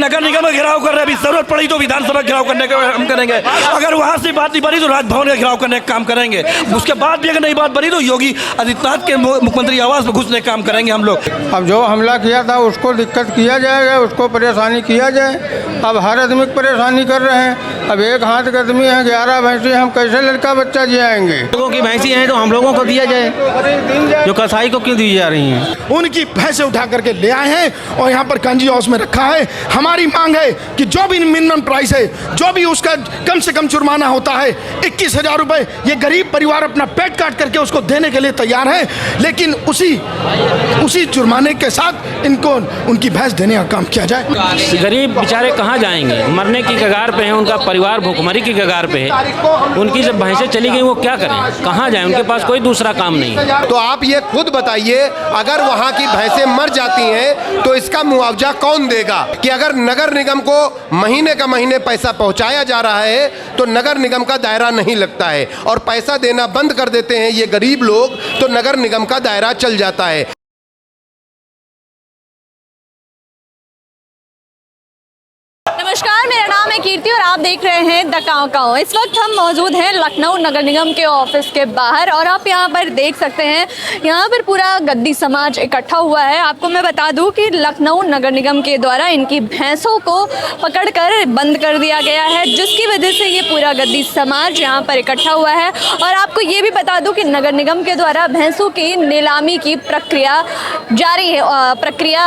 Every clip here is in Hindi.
नगर निगम का घेराव कर रहे हैं, अभी जरूरत पड़ी तो विधानसभा घेराव करने का हम करेंगे। अगर वहाँ से बात नहीं बनी तो राजभवन का घेराव करने का काम करेंगे। उसके बाद भी अगर नहीं बात बनी तो योगी आदित्यनाथ के मुख्यमंत्री आवास में घुसने का काम करेंगे हम लोग। अब जो हमला किया था उसको दिक्कत किया जाएगा, उसको परेशानी किया जाए। अब हर आदमी को परेशानी कर रहे हैं। अब एक हाथ के आदमी है, 11 भैंसी, हम कैसे लड़का बच्चा जियाएंगे? लोगों की भैंसी हैं तो हम लोगों को दिया जाए, जो कसाई को क्यों दी जा रही हैं? उनकी भैंसे उठा करके ले आए हैं और यहाँ पर कांजी हाउस में रखा है। हमारी मांग है कि जो भी मिनिमम प्राइस है, जो भी उसका कम से कम जुर्माना होता है 21,000 रुपए, ये गरीब परिवार अपना पेट काट करके उसको देने के लिए तैयार है, लेकिन उसी जुर्माने के साथ इनको उनकी भैंस देने का काम किया जाए। गरीब बेचारे कहाँ जाएंगे? मरने की कगार पे है, उनका परिवार भूखमरी की कगार पे है। उनकी जब भैंसें चली गई वो क्या करें? कहाँ जाएं? उनके पास कोई दूसरा काम नहीं है। तो आप ये खुद बताइए, अगर वहाँ की भैंसें मर जाती हैं तो इसका मुआवजा कौन देगा? कि अगर नगर निगम को महीने का महीने पैसा पहुँचाया जा रहा है तो नगर निगम का दायरा नहीं लगता है, और पैसा देना बंद कर देते हैं ये गरीब लोग तो नगर निगम का दायरा चल जाता है। नमस्कार, मेरा नाम है कीर्ति और आप देख रहे हैं द काव काव। इस वक्त हम मौजूद हैं लखनऊ नगर निगम के ऑफिस के बाहर और आप यहां पर देख सकते हैं, यहां पर पूरा गद्दी समाज इकट्ठा हुआ है। आपको मैं बता दूं कि लखनऊ नगर निगम के द्वारा इनकी भैंसों को पकड़कर बंद कर दिया गया है, जिसकी वजह से ये पूरा गद्दी समाज यहां पर इकट्ठा हुआ है। और आपको ये भी बता दूँ कि नगर निगम के द्वारा भैंसों की नीलामी की प्रक्रिया जारी है, प्रक्रिया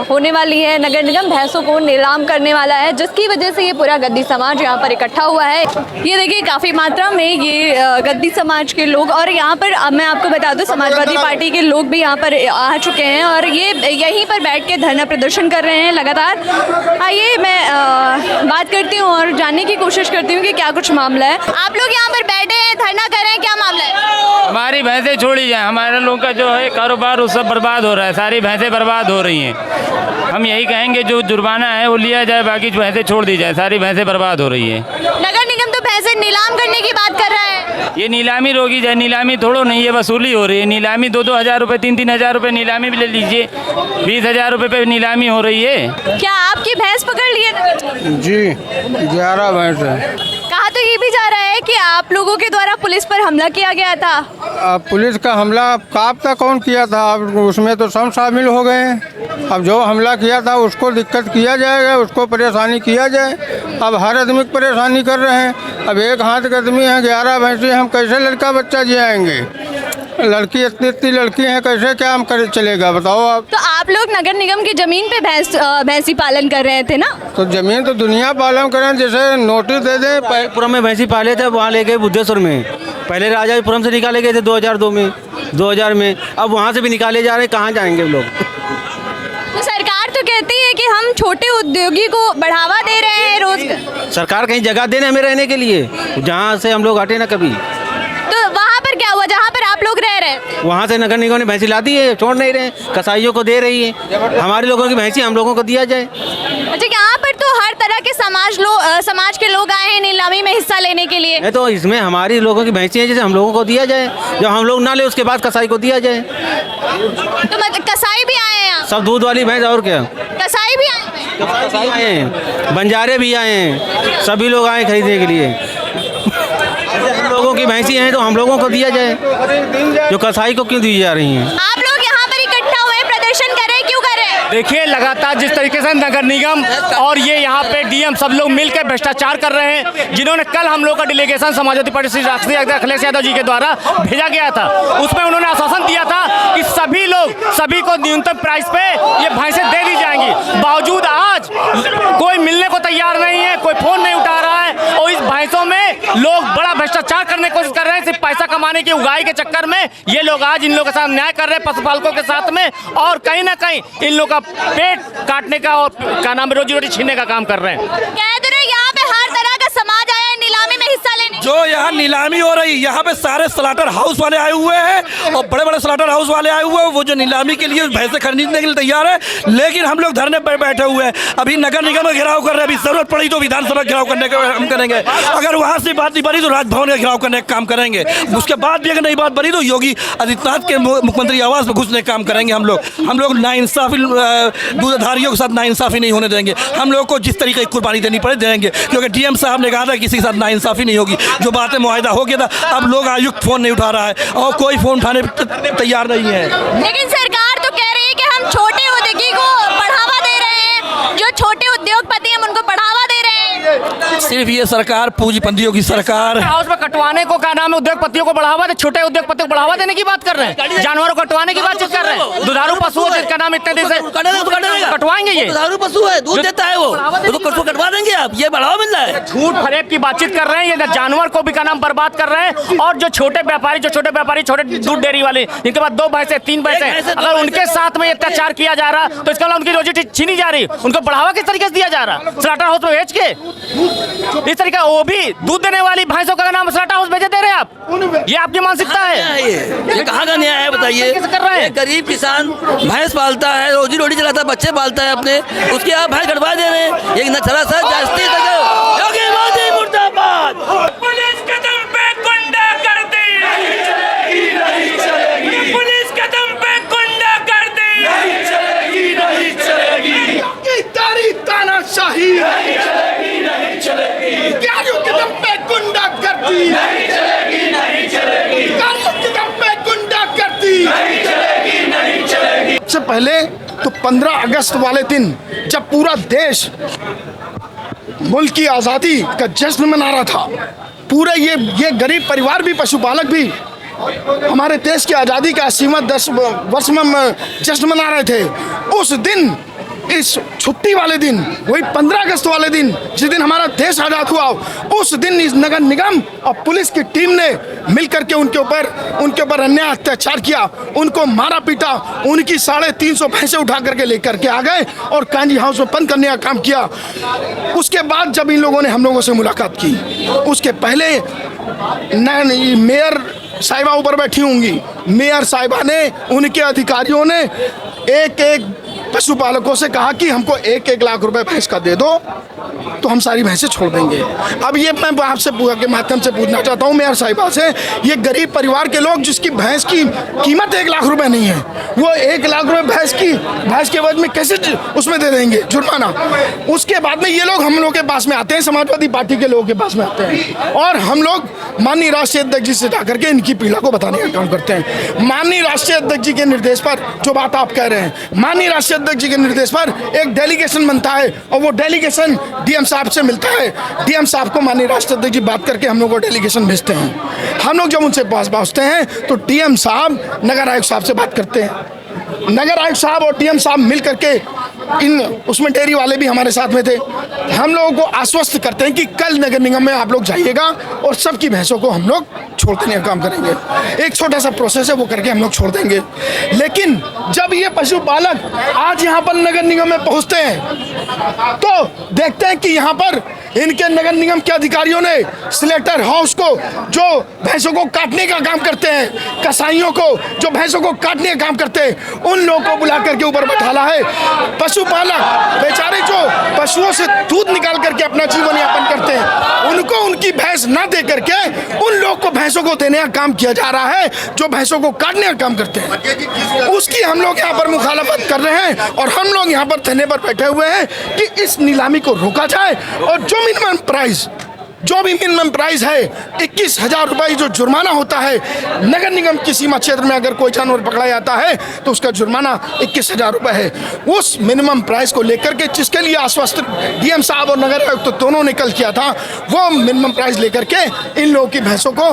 होने वाली है। नगर निगम भैंसों को नीलाम करने वाला है, जिसकी वजह से ये पूरा गद्दी समाज यहाँ पर इकट्ठा हुआ है। ये देखिए काफ़ी मात्रा में ये गद्दी समाज के लोग, और यहाँ पर मैं आपको बता दूँ समाजवादी पार्टी के लोग भी यहाँ पर आ चुके हैं और ये यहीं पर बैठ के धरना प्रदर्शन कर रहे हैं लगातार। आइए मैं बात करती हूँ और जानने की कोशिश करती हूँ कि क्या कुछ मामला है। आप लोग यहाँ पर बैठे हैं, धरना कर रहे हैं, क्या मामला है? हमारी भैंसें छोड़ी जाए, हमारे लोगों का जो है कारोबार वो सब बर्बाद हो रहा है, सारी भैंसें बर्बाद हो रही हैं। हम यही कहेंगे जो जुर्माना है वो लिया जाए, बाकी जो भैंसें छोड़ दी जाए, सारी भैंसें बर्बाद हो रही है। नगर निगम तो भैंसें नीलाम करने की बात कर रहा है। ये नीलामी रोकी जाए, नीलामी थोड़ो नहीं है, वसूली हो रही है। नीलामी 2-2 हज़ार रुपये, 3-3 हज़ार रुपये नीलामी भी ले लीजिए, 20,000 रुपये पे नीलामी हो रही है। क्या आपकी भैंस पकड़ ली है? जी 11 भैंस है। कहा तो ये भी जा रहा है कि आप लोगों के द्वारा पुलिस पर हमला किया गया था। अब पुलिस का हमला कब तक कौन किया था? अब उसमें तो सब शामिल हो गए हैं। अब जो हमला किया था उसको दिक्कत किया जाएगा, उसको परेशानी किया जाए। अब हर आदमी को परेशानी कर रहे हैं। अब एक हाथ के आदमी है, 11 भैंसी, हम कैसे लड़का बच्चा जियाएंगे? लड़की इतनी लड़की हैं, कैसे क्या हम कर चलेगा बताओ आप? तो आप लोग नगर निगम की जमीन पे भैंसी पालन कर रहे थे ना? तो जमीन तो दुनिया पालन करें, जैसे नोटिस दे दें। राजापुरम में भैंसी पाले थे, वहाँ ले गए बुद्धेश्वर में। पहले राजापुरम से निकाले गए थे 2002 में, 2000 में। अब वहाँ से भी निकाले जा रहे हैं, कहाँ जाएंगे लोग? तो सरकार तो कहती है कि हम छोटे उद्योगी को बढ़ावा दे रहे हैं रोज। सरकार कहीं जगह देना हमें रहने के लिए, जहाँ से हम लोग हटे ना कभी। तो वहाँ पर क्या हुआ जहाँ पर आप लोग रह रहे हैं? वहाँ से नगर निगम ने भैंसी ला दी है, छोड़ नहीं रहे, कसाईयों को दे रही है। हमारे लोगों की भैंसी हम लोगों को दिया जाए। अच्छा, यहाँ पर तो हर तरह के समाज के लोग आए हैं नीलामी में हिस्सा लेने के लिए। नहीं तो इसमें हमारी लोगों की भैंसी है, जैसे हम लोगों को दिया जाए, जब हम लोग ना ले उसके बाद कसाई को दिया जाए। तो मतलब कसाई भी आए हैं यहाँ? सब दूध वाली भैंस, और क्या? कसाई भी आए हैं? कसाई आए हैं, बंजारे भी आए हैं, सभी लोग आए खरीदने के लिए। हम लोगों की भैंसी हैं तो हम लोगों को दिया जाए, जो कसाई को क्यों दी जा रही हैं? आप लोग यहाँ पर इकट्ठा हुए प्रदर्शन कर रहे हैं, क्यों कर रहे हैं? देखिए लगातार जिस तरीके से नगर निगम और ये यहाँ पे डीएम सब लोग मिलकर भ्रष्टाचार कर रहे हैं, जिन्होंने कल हम लोग का डेलीगेशन समाजवादी पार्टी से राष्ट्रीय अध्यक्ष अखिलेश यादव जी के द्वारा भेजा गया था, उसमें उन्होंने आश्वासन दिया था कि सभी को न्यूनतम प्राइस पे ये भैंसें दे दी जाएंगी। बावजूद आज कोई मिलने को तैयार नहीं है, कोई फोन नहीं उठा रहा है, और इस भैंसों में लोग बड़ा भ्रष्टाचार करने की कोशिश कर रहे हैं, सिर्फ पैसा कमाने की उगाई के चक्कर में ये लोग आज इन लोगों के साथ न्याय कर रहे हैं, पशुपालकों के साथ में, और कहीं ना कहीं इन लोग का पेट काटने का और क्या नाम रोजी रोटी छीनने का काम कर रहे हैं। कह तो रहे यहाँ पे हर तरह का समाज आया है नीलामी में हिस्सा लेने। जो यहाँ नीलामी हो रही, यहाँ पे सारे स्लाटर हाउस वाले आए हुए हैं और बड़े बड़े स्लाटर हाउस वाले आए हुए हैं, वो जो नीलामी के लिए भैंसे खरीदने के लिए तैयार है, लेकिन हम लोग धरने पर बैठे हुए हैं। अभी नगर निगम का घेराव कर रहे हैं, अभी जरूरत पड़ी तो विधानसभा घेराव करने का हम करेंगे। अगर वहाँ से बात नहीं बनी तो राजभवन का घेराव करने का काम करेंगे। उसके बाद भी अगर नहीं बात बनी तो योगी आदित्यनाथ के मुख्यमंत्री आवास में घुसने का काम करेंगे। हम लोग नाइंसाफी, दूधधारियों के साथ नाइंसाफी नहीं होने देंगे। हम लोग को जिस तरीके की कुर्बानी देनी पड़े देंगे, क्योंकि डीएम साहब ने कहा था किसी के साथ नाइंसाफी नहीं होगी। जो बातें मुआहदा हो गया था, अब लोग आयुक्त फोन नहीं उठा रहा है और कोई फोन उठाने तैयार नहीं है। लेकिन सरकार तो कह रही है कि हम छोटे उद्योगी को बढ़ावा दे रहे हैं, जो छोटे उद्योगपति हैं उनको बढ़ावा दे रहे हैं। सिर्फ ये सरकार पूंजीपतियों की सरकार, हाउस में कटवाने को क्या नाम है, उद्योगपतियों को बढ़ावा दे, छोटे उद्योगपतियों को बढ़ावा देने की बात कर रहे हैं, जानवरों को कटवाने की बातचीत कर रहे हैं। दुधारू पशुओं का नाम इतने दिन से कटवाएंगे, ये दुधारू पशु है, दूध देता है, वो तो कटवा देंगे आप, ये बढ़ावा मिल रहा है। झूठ फरेब की बातचीत कर रहे हैं, ये जानवर को भी का नाम बर्बाद कर रहे हैं। और जो छोटे व्यापारी छोटे दूध डेयरी वाले, इनके पास 2 भैंसे 3 भैंसे, अगर उनके साथ में अत्याचार किया जा रहा तो इसका उनकी रोजी छीनी जा रही, उनको बढ़ावा किस तरीके से दिया जा रहा, स्लाटर हाउस में बेच के इस तरीके। वो भी दूध देने वाली भैंसों का नाम स्लाटर हाउस बेचे दे रहे हैं आप, ये आपकी मानसिकता है। ये कहाँ का न्याय है बताइए? कर रहे हैं, गरीब किसान भैंस पालता है, रोजी रोटी चलाता है, बच्चे पालता है अपने, उसके आप भैंस कटवा दे रहे हैं। ये सरासर जास्ती योगी मोदी मुर्दाबाद। पुलिस कदम पे गुंडा कर दी, नहीं चलेगी। पुलिस कदम पे गुंडा कर दी, नहीं चलेगी। तानाशाही नहीं चलेगी। गाड़ियों के दम पे गुंडा करती, नहीं चलेगी। गाड़ियों के दम पे गुंडा करती, नहीं चलेगी। सबसे पहले तो 15 अगस्त वाले दिन जब पूरा देश मुल्क की आज़ादी का जश्न मना रहा था, पूरे ये गरीब परिवार भी, पशुपालक भी हमारे देश की आज़ादी का 80वां वर्ष में जश्न मना रहे थे। उस दिन, इस छुट्टी वाले दिन, वही 15 अगस्त वाले दिन जिस दिन हमारा देश आज़ाद हुआ, उस दिन इस नगर निगम और पुलिस की टीम ने मिलकर के उनके ऊपर अन्याय अत्याचार किया, उनको मारा पीटा, उनकी 350 भैंसे उठा करके लेकर के आ गए और कांजी हाउस में बंद करने का काम किया। उसके बाद जब इन लोगों ने हम लोगों से मुलाकात की, उसके पहले मेयर साहिबा ऊपर बैठी होंगी, मेयर साहिबा ने, उनके अधिकारियों ने एक पशुपालकों से कहा कि हमको 1-1 लाख रुपए भैंस का दे दो तो हम सारी भैंसें छोड़ देंगे। अब ये मैं आपसे के माध्यम से पूछना चाहता हूँ मेयर साहिबा से, ये गरीब परिवार के लोग जिसकी भैंस की कीमत 1 लाख रुपए नहीं है, वो 1 लाख रुपए भैंस के एवज में कैसे उसमें दे देंगे जुर्माना? उसके बाद में ये लोग हम लोग के पास में आते हैं, समाजवादी पार्टी के लोगों के पास में आते हैं और हम लोग माननीय राष्ट्रीय अध्यक्ष जी से जाकर के इनकी पीड़ा को बताने का काम करते हैं। माननीय राष्ट्रीय अध्यक्ष जी के निर्देश पर जो बात आप कह रहे हैं, माननीय राष्ट्रीय अध्यक्ष जी के निर्देश पर एक डेलीगेशन बनता है और वो डेलीगेशन डीएम साहब से मिलता है। डीएम साहब को माननीय राष्ट्रीय अध्यक्ष जी बात करके हम लोग को डेलीगेशन भेजते हैं। हम लोग जब उनसे पास पहुँचते हैं तो डीएम साहब नगर आयुक्त साहब से बात करते हैं। नगर आयुक्त साहब और डीएम साहब मिल करके उसमें डेयरी वाले भी हमारे साथ में थे, हम लोगों को आश्वस्त करते हैं कि कल नगर निगम में आप लोग जाइएगा और सबकी भैंसों को हम लोग छोड़ देने का काम करेंगे। एक छोटा सा प्रोसेस है, वो करके हम लोग छोड़ देंगे। लेकिन जब ये पशुपालक आज यहाँ पर नगर निगम में पहुँचते हैं तो देखते हैं कि यहाँ पर इनके नगर निगम के अधिकारियों ने स्लेटर हाउस को, जो भैंसों को काटने का काम करते हैं, कसाईयों को जो भैंसों को काटने का काम करते हैं, उन लोगों को बुला करके ऊपर बैठाला है। पशुपालक बेचारे जो पशुओं से दूध निकाल करके अपना जीवन यापन करते हैं, उनको उनकी भैंस ना दे करके उन लोग को भैंसों को देने का काम किया जा रहा है जो भैंसों को काटने का काम करते हैं। उसकी हम लोग यहाँ पर मुखालफत कर रहे हैं और हम लोग यहाँ पर धरने पर बैठे हुए हैं कि इस नीलामी को रोका जाए और जो भी मिनिमम प्राइस है 21,000 रुपये जो जुर्माना होता है, नगर निगम की सीमा क्षेत्र में अगर कोई जानवर पकड़ा जाता है तो उसका जुर्माना 21,000 रुपये है। उस मिनिमम प्राइस को लेकर के जिसके लिए आश्वस्त डीएम साहब और नगर आयुक्त तो दोनों ने कल किया था, वो मिनिमम प्राइस लेकर के इन लोगों की भैंसों को,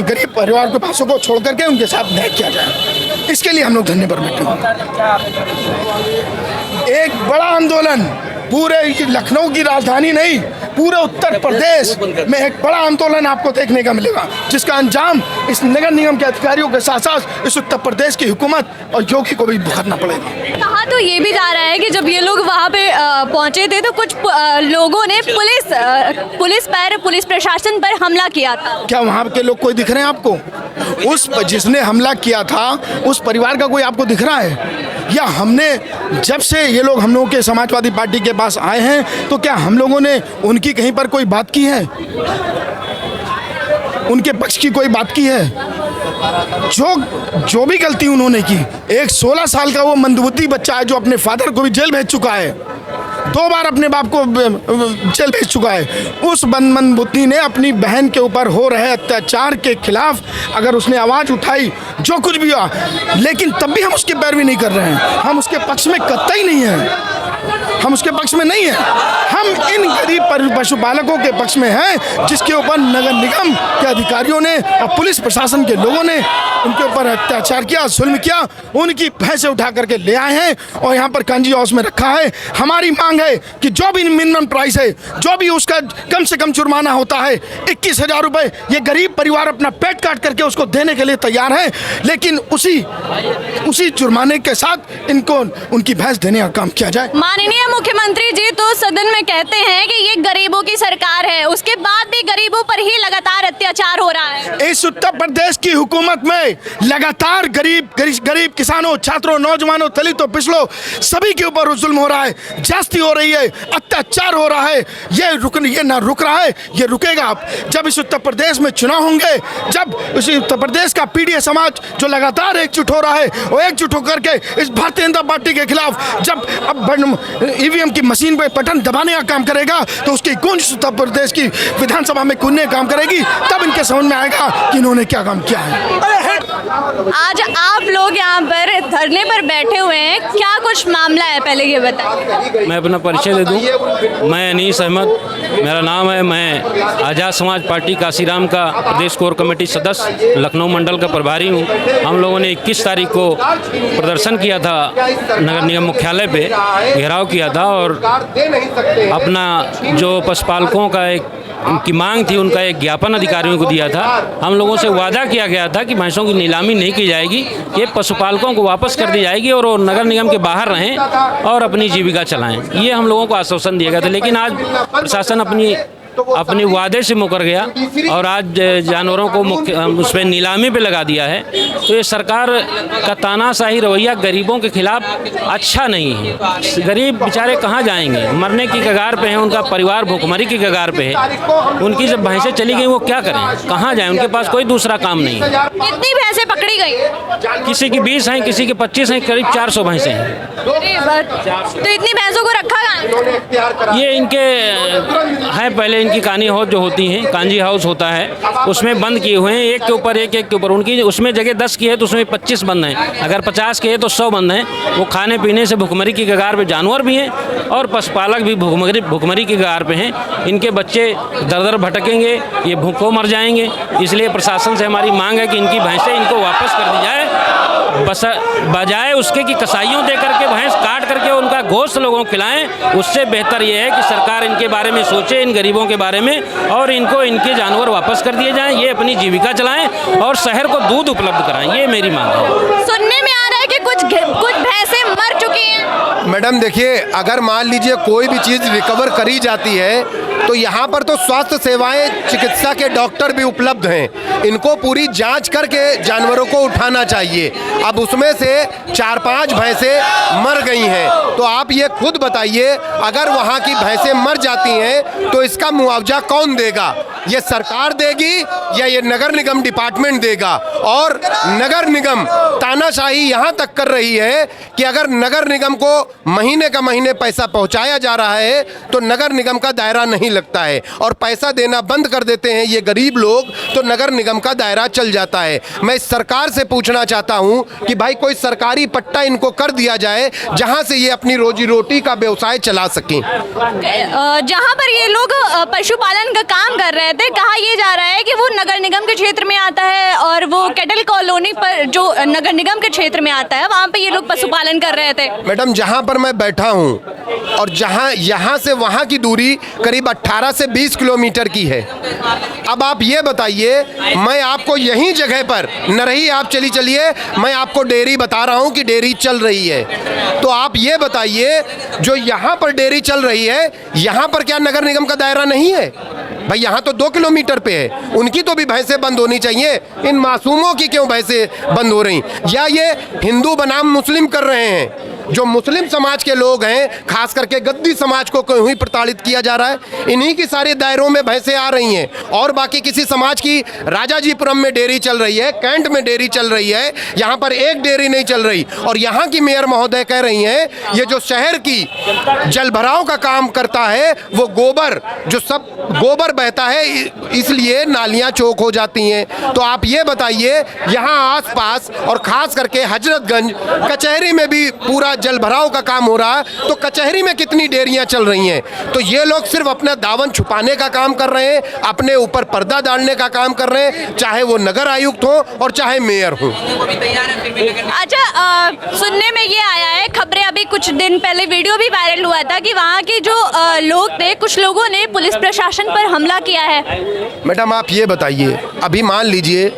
गरीब परिवार के भैंसों को छोड़ करके उनके साथ न्याय किया जाए। इसके लिए हम लोग धरने पर बैठे हैं। एक बड़ा आंदोलन पूरे लखनऊ की राजधानी नहीं, पूरे उत्तर प्रदेश में एक बड़ा आंदोलन आपको देखने का मिलेगा, जिसका अंजाम इस नगर निगम के अधिकारियों के साथ साथ इस उत्तर प्रदेश की हुकूमत और योगी को भी भुगतना पड़ेगा। कहा तो ये भी जा रहा है कि जब ये लोग वहाँ पे पहुंचे थे तो कुछ लोगों ने पुलिस प्रशासन पर हमला किया था। क्या वहाँ के लोग कोई दिख रहे हैं आपको? उस जिसने हमला किया था उस परिवार का कोई आपको दिख रहा है? या हमने जब से ये लोग हम लोगों के समाजवादी पार्टी के पास आए हैं तो क्या हम लोगों ने उनकी कहीं पर कोई बात की है? उनके पक्ष की कोई बात की है? जो भी गलती उन्होंने की, एक 16 साल का वो मंदबुद्धि बच्चा है जो अपने फादर को भी जेल भेज चुका है, 2 बार अपने बाप को जेल भेज चुका है। उस मंदबुद्धि ने अपनी बहन के ऊपर हो रहे अत्याचार के खिलाफ अगर उसने आवाज़ उठाई, जो कुछ भी हुआ, लेकिन तब भी हम उसकी पैरवी नहीं कर रहे हैं। हम उसके पक्ष में कतई नहीं हैं, हम उसके पक्ष में नहीं हैं। हम इन गरीब पशुपालकों के पक्ष में हैं जिसके ऊपर नगर निगम के अधिकारियों ने और पुलिस प्रशासन के लोगों ने उनके ऊपर अत्याचार किया, जुल्म किया। उनकी भैंसे उठा करके ले आए हैं और यहाँ पर कांजी हाउस में रखा है। हमारी मांग है कि जो भी मिनिमम प्राइस है, जो भी उसका कम से कम जुर्माना होता है, 21,000 रुपये, ये गरीब परिवार अपना पेट काट करके उसको देने के लिए तैयार है, लेकिन उसी जुर्माने के साथ इनको उनकी भैंस देने का काम किया जाए। माननीय मुख्यमंत्री जी तो सदन में कहते हैं कि ये गरीबों की सरकार है, उसके बाद भी गरीबों पर ही लगातार अत्याचार हो रहा है। इस उत्तर प्रदेश की हुकूमत में लगातार गरीब किसानों, छात्रों, नौजवानों, दलितों, पिछड़ों सभी के ऊपर जुल्म हो रहा है, ज्यादती हो रही है, अत्याचार हो रहा है। ये ना रुक रहा है, ये रुकेगा अब जब इस उत्तर प्रदेश में चुनाव होंगे, जब इस उत्तर प्रदेश का पीढ़िया समाज जो लगातार एकजुट हो रहा है, वो एकजुट होकर के इस भारतीय जनता पार्टी के खिलाफ जब अब ईवीएम की मशीन पे बटन दबाने का काम करेगा तो उसकी गूंज उत्तर प्रदेश की विधानसभा में गूंजने का काम करेगी, तब इनके समझ में आएगा कि इन्होंने क्या काम किया है। आज आप लोग यहाँ पर धरने पर बैठे हुए हैं, क्या कुछ मामला है, पहले ये बताएं। मैं अपना परिचय दे दूं। मैं अनीस अहमद मेरा नाम है। मैं आज़ाद समाज पार्टी काशीराम का प्रदेश कोर कमेटी सदस्य, लखनऊ मंडल का प्रभारी हूँ। हम लोगों ने 21 तारीख को प्रदर्शन किया था, नगर निगम मुख्यालय पे घेराव किया था और अपना जो पशुपालकों का उनकी मांग थी, उनका एक ज्ञापन अधिकारियों को दिया था। हम लोगों से वादा किया गया था कि भैंसों की नीलामी नहीं की जाएगी, ये पशुपालकों को वापस कर दी जाएगी और वो नगर निगम के बाहर रहें और अपनी जीविका चलाएं। ये हम लोगों को आश्वासन दिया गया था, लेकिन आज प्रशासन अपनी वादे से मुकर गया और आज जानवरों को उस पर नीलामी पे लगा दिया है। तो ये सरकार का तानाशाही रवैया गरीबों के खिलाफ अच्छा नहीं है। गरीब बेचारे कहाँ जाएंगे, मरने की कगार पे हैं, उनका परिवार भूखमरी की कगार पे है। उनकी जब भैंसें चली गई वो क्या करें, कहाँ जाएं, उनके पास कोई दूसरा काम नहीं है। कितनी भैंसें पकड़ी गई? किसी की 20 हैं, किसी की 25 हैं, करीब 400 भैंसें हैं। तो इतनी भैंसों को रखा कहाँ? ये इनके हैं, पहले इनकी कानी हाउस जो होती हैं, कांजी हाउस होता है, उसमें बंद किए हुए हैं, एक के ऊपर एक उनकी उसमें जगह 10 की है तो उसमें 25 बंद हैं। अगर 50 के है तो 100 बंद हैं। वो खाने पीने से भुखमरी की कगार पे जानवर भी हैं और पशुपालक भी भुखमरी की कगार पे हैं। इनके बच्चे दर दर भटकेंगे, ये भूखों मर जाएंगे। इसलिए प्रशासन से हमारी मांग है कि इनकी भैंसें इनको वापस कर दी जाए, बजाय उसके कि कसाईयों दे करके भैंस काट करके उनका गोश्त लोगों को खिलाएं। उससे बेहतर ये है कि सरकार इनके बारे में सोचे, इन गरीबों के बारे में, और इनको इनके जानवर वापस कर दिए जाएं, ये अपनी जीविका चलाएं और शहर को दूध उपलब्ध कराएं। ये मेरी मांग है। सुनने में आ रहा है कि कुछ भैंसें मर चुकी हैं। मैडम देखिए, अगर मान लीजिए कोई भी चीज़ रिकवर करी जाती है तो यहाँ पर तो स्वास्थ्य सेवाएं, चिकित्सा के डॉक्टर भी उपलब्ध हैं। इनको पूरी जांच करके जानवरों को उठाना चाहिए। अब उसमें से 4-5 भैंसें मर गई हैं, तो आप ये खुद बताइए, अगर वहाँ की भैंसें मर जाती हैं तो इसका मुआवजा कौन देगा? ये सरकार देगी या ये नगर निगम डिपार्टमेंट देगा? और नगर निगम तानाशाही यहाँ तक कर रही है कि अगर नगर निगम को महीने का महीने पैसा पहुँचाया जा रहा है तो नगर निगम का दायरा नहीं लगता है, और पैसा देना बंद कर देते हैं ये गरीब लोग तो नगर निगम का दायरा चल जाता है। मैं इस सरकार से पूछना चाहता हूं कि भाई कोई सरकारी पट्टा इनको कर दिया जाए जहां से ये अपनी रोजी रोटी का व्यवसाय चला सकें। जहां पर ये लोग पशुपालन का काम कर रहे रहे थे, कहा यह जा रहा है कि वो नगर निगम के क्षेत्र में आता है और वो कैटल कॉलोनी पर जो नगर निगम के क्षेत्र में आता है वहाँ पे ये लोग पशुपालन कर रहे थे। मैडम, जहाँ पर मैं बैठा हूँ और जहाँ यहाँ से वहाँ की दूरी करीब 18 से 20 किलोमीटर की है। अब आप ये बताइए, मैं आपको यहीं जगह पर नरही आप चलिए, मैं आपको डेयरी बता रहा हूँ कि डेयरी चल रही है, तो आप ये बताइए जो यहाँ पर डेयरी चल रही है यहाँ पर क्या नगर निगम का दायरा नहीं है? भाई यहाँ तो 2 किलोमीटर पे है, उनकी तो भी भैंसें बंद होनी चाहिए। इन मासूमों की क्यों भैंसें बंद हो रही? या ये हिंदू बनाम मुस्लिम कर रहे हैं? जो मुस्लिम समाज के लोग हैं, खास करके गद्दी समाज को क्यों ही प्रताड़ित किया जा रहा है? इन्हीं की सारे दायरों में भैंसें आ रही हैं। और बाकी किसी समाज की राजाजीपुरम में डेयरी चल रही है, कैंट में डेयरी चल रही है, यहाँ पर एक डेयरी नहीं चल रही। और यहाँ की मेयर महोदय कह रही हैं ये जो शहर की जल भराव का काम करता है वो गोबर, जो सब गोबर बहता है इसलिए नालियाँ चौक हो जाती हैं। तो आप ये बताइए, यहाँ आसपास और खास करके हजरतगंज कचहरी में भी पूरा जल भराव का काम हो रहा है, तो कचहरी में कितनी डेयरियां चल रही हैं? तो ये लोग सिर्फ अपना दामन छुपाने का काम कर रहे हैं, अपने ऊपर पर्दा डालने का काम कर रहे हैं, चाहे वो नगर आयुक्त हो और चाहे मेयर हो। अच्छा, सुनने में ये आया है, खबरें अभी कुछ दिन पहले वीडियो भी वायरल हुआ था कि वहाँ के जो लोग थे, कुछ लोगों ने पुलिस प्रशासन पर हमला किया है। मैडम, आप ये बताइए, अभी मान लीजिए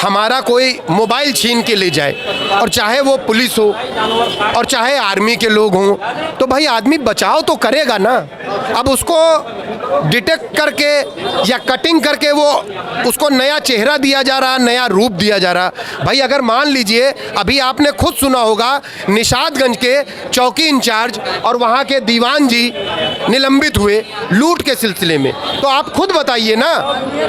हमारा कोई मोबाइल छीन के ले जाए, और चाहे वो पुलिस हो और चाहे आर्मी के लोग हों, तो भाई आदमी बचाव तो करेगा ना। अब उसको डिटेक्ट करके या कटिंग करके वो उसको नया चेहरा दिया जा रहा, नया रूप दिया जा रहा। भाई अगर मान लीजिए, अभी आपने खुद सुना होगा निषादगंज के चौकी इंचार्ज और वहाँ के दीवान जी निलंबित हुए लूट के सिलसिले में, तो आप खुद बताइए ना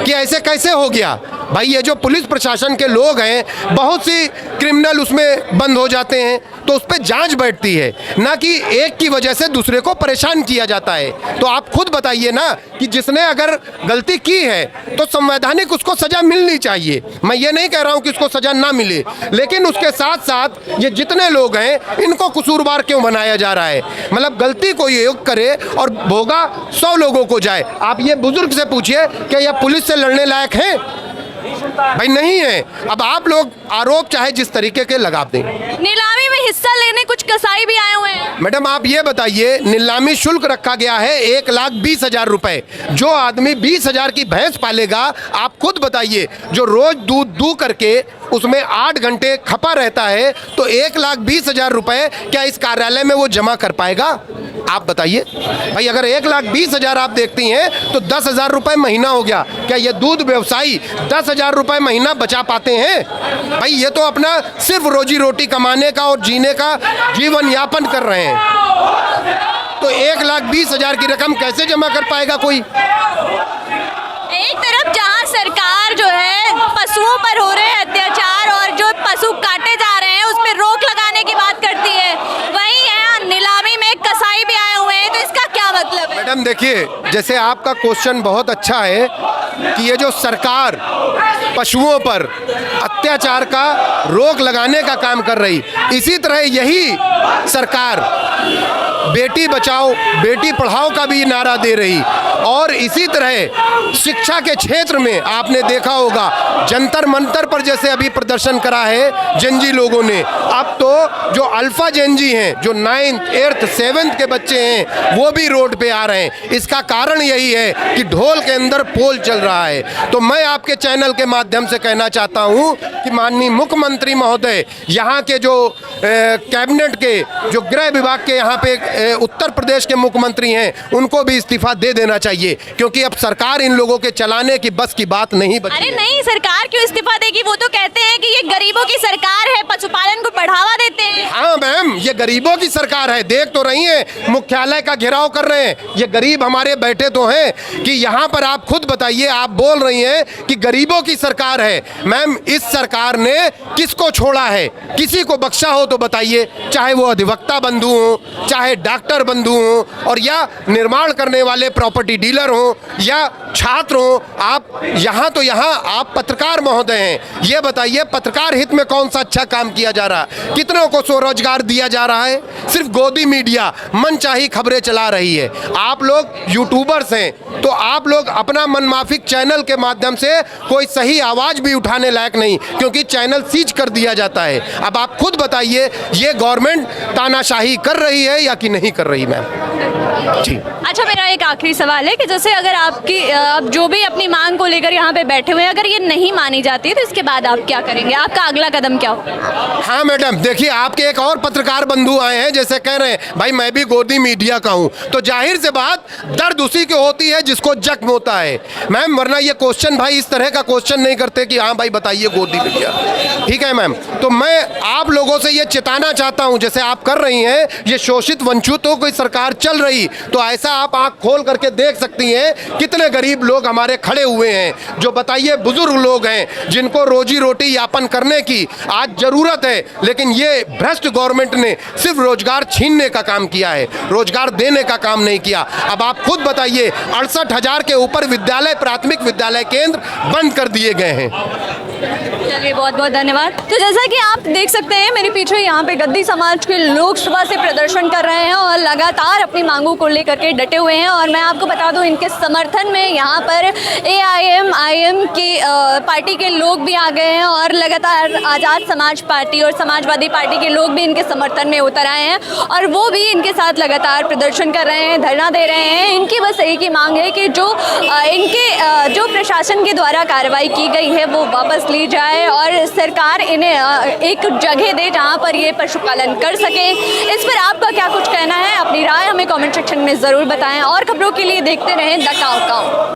कि ऐसे कैसे हो गया? भाई ये जो पुलिस प्रशासन के लोग हैं, बहुत सी क्रिमिनल उसमें बंद हो जाते हैं, तो उस पर जांच बैठती है, ना कि एक की वजह से दूसरे को परेशान किया जाता है। तो आप खुद बताइए ना कि जिसने अगर गलती की है तो संवैधानिक उसको सजा मिलनी चाहिए। मैं ये नहीं कह रहा हूँ कि उसको सजा ना मिले, लेकिन उसके साथ साथ ये जितने लोग हैं इनको कसूरवार क्यों बनाया जा रहा है? मतलब गलती कोई एक करे और भोगा 100 लोगों को जाए। आप ये बुजुर्ग से पूछिए कि यह पुलिस से लड़ने लायक है? भाई नहीं है। अब आप लोग आरोप चाहे जिस तरीके के लगा दें। नीलामी में हिस्सा लेने कुछ कसाई भी आए हुए हैं। मैडम आप ये बताइए, नीलामी शुल्क रखा गया है 1,20,000 रुपए। जो आदमी 20,000 की भैंस पालेगा, आप खुद बताइए, जो रोज दूध दू करके उसमें 8 घंटे खपा रहता है, तो 1,20,000 रुपए क्या इस कार्यालय में वो जमा कर पाएगा? आप बताइए भाई। अगर 1,20,000 आप देखती हैं तो 10,000 रुपए महीना हो गया। क्या ये दूध व्यवसायी 10,000 रुपए महीना बचा पाते हैं? भाई ये तो अपना सिर्फ रोजी रोटी कमाने का और जीने का जीवन यापन कर रहे हैं, तो 1,20,000 की रकम कैसे जमा कर पाएगा कोई? एक तरफ जहां सरकार जो है पशुओं पर हो रहे अत्याचार और जो पशु काटे जा रहे हैं उस पर रोक लगाने की बात करती है, वहीं है नीलामी में कसाई भी आए हुए हैं, तो इसका क्या मतलब है? मैडम देखिए, जैसे आपका क्वेश्चन बहुत अच्छा है कि ये जो सरकार पशुओं पर अत्याचार का रोक लगाने का काम कर रही, इसी तरह यही सरकार बेटी बचाओ बेटी पढ़ाओ का भी नारा दे रही, और इसी तरह शिक्षा के क्षेत्र में आपने देखा होगा जंतर मंतर पर जैसे अभी प्रदर्शन करा है जेनजी लोगों ने। अब तो जो अल्फा जेनजी हैं, जो 9th 8th 7th के बच्चे हैं, वो भी रोड पे आ रहे हैं। इसका कारण यही है कि ढोल के अंदर पोल चल रहा है। तो मैं आपके चैनल के माध्यम से कहना चाहता हूं कि माननीय मुख्यमंत्री महोदय, यहाँ के जो कैबिनेट के जो गृह विभाग के यहाँ पे उत्तर प्रदेश के मुख्यमंत्री हैं, उनको भी इस्तीफा दे देना चाहिए, क्योंकि अब सरकार इन लोगों के चलाने की बस की बात नहीं बची। अरे नहीं, सरकार क्यों इस्तीफा देगी? वो तो कहते हैं कि ये गरीबों की सरकार है, पशुपालन को बढ़ावा देते हैं। हाँ मैम, ये गरीबों की सरकार है। देख तो रही हैं मुख्यालय का घेराव कर रहे हैं, ये गरीब हमारे बैठे तो हैं कि यहाँ पर। आप खुद बताइए, आप बोल रही हैं कि गरीबों की सरकार है। मैम, इस सरकार ने किसको छोड़ा है? किसी को बख्शा हो तो बताइए, चाहे वो अधिवक्ता बंधु हो, चाहे डॉक्टर बंधु हो, और या निर्माण करने वाले प्रॉपर्टी डीलर हो, या छात्रों, आप यहाँ तो यहाँ आप पत्रकार महोदय हैं, ये बताइए पत्रकार हित में कौन सा अच्छा काम किया जा रहा है? कितनों को स्वरोजगार दिया जा रहा है? सिर्फ गोदी मीडिया मनचाही खबरें चला रही है। आप लोग यूट्यूबर्स हैं, तो आप लोग अपना मनमाफिक चैनल के माध्यम से कोई सही आवाज भी उठाने लायक नहीं, क्योंकि चैनल सीज कर दिया जाता है। अब आप खुद बताइए, ये गवर्नमेंट तानाशाही कर रही है या कि नहीं कर रही मैम? जी। अच्छा, मेरा एक आखिरी सवाल है कि जैसे अगर आपकी अब जो भी अपनी मांग को लेकर यहाँ पे बैठे हुए हैं, अगर ये नहीं मानी जाती है तो इसके बाद आप क्या करेंगे? आपका अगला कदम क्या होगा? हाँ मैडम, देखिए आपके एक और पत्रकार बंधु आए हैं, जैसे कह रहे हैं भाई मैं भी गोदी मीडिया का हूँ, तो जाहिर से बात दर्द उसी की होती है जिसको जख्म होता है मैम, वरना ये क्वेश्चन भाई इस तरह का क्वेश्चन नहीं करते कि हाँ भाई बताइए गोदी मीडिया। ठीक है मैम, तो मैं आप लोगों से ये चेताना चाहता हूँ, जैसे आप कर रही हैं, ये शोषित वंचितों की सरकार चल रही, तो ऐसा आप आंख खोल करके देख सकती हैं कितने गरीब लोग हमारे खड़े हुए हैं, जो बताइए बुजुर्ग लोग हैं जिनको रोजी रोटी यापन करने की आज जरूरत है, लेकिन ये भ्रष्ट गवर्नमेंट ने सिर्फ रोजगार छीनने का काम किया है, रोजगार देने का काम नहीं किया। अब आप खुद बताइए 68,000 के ऊपर विद्यालय, प्राथमिक विद्यालय केंद्र बंद कर दिए गए हैं। चलिए, बहुत बहुत धन्यवाद। तो जैसा कि आप देख सकते हैं मेरे पीछे यहाँ पे गद्दी समाज के लोग सुबह से प्रदर्शन कर रहे हैं और लगातार अपनी मांगों को लेकर के डटे हुए हैं। और मैं आपको बता दूं, इनके समर्थन में यहाँ पर AIM की पार्टी के लोग भी आ गए हैं और लगातार आज़ाद समाज पार्टी और समाजवादी पार्टी के लोग भी इनके समर्थन में उतर आए हैं और वो भी इनके साथ लगातार प्रदर्शन कर रहे हैं, धरना दे रहे हैं। इनकी बस एक ही मांग है कि जो जो प्रशासन के द्वारा कार्रवाई की गई है वो वापस ली जाए और सरकार इन्हें एक जगह दे जहां पर ये पशुपालन कर सके। इस पर आपका क्या कुछ कहना है? अपनी राय हमें कमेंट सेक्शन में ज़रूर बताएं और खबरों के लिए देखते रहें द काउ काउ।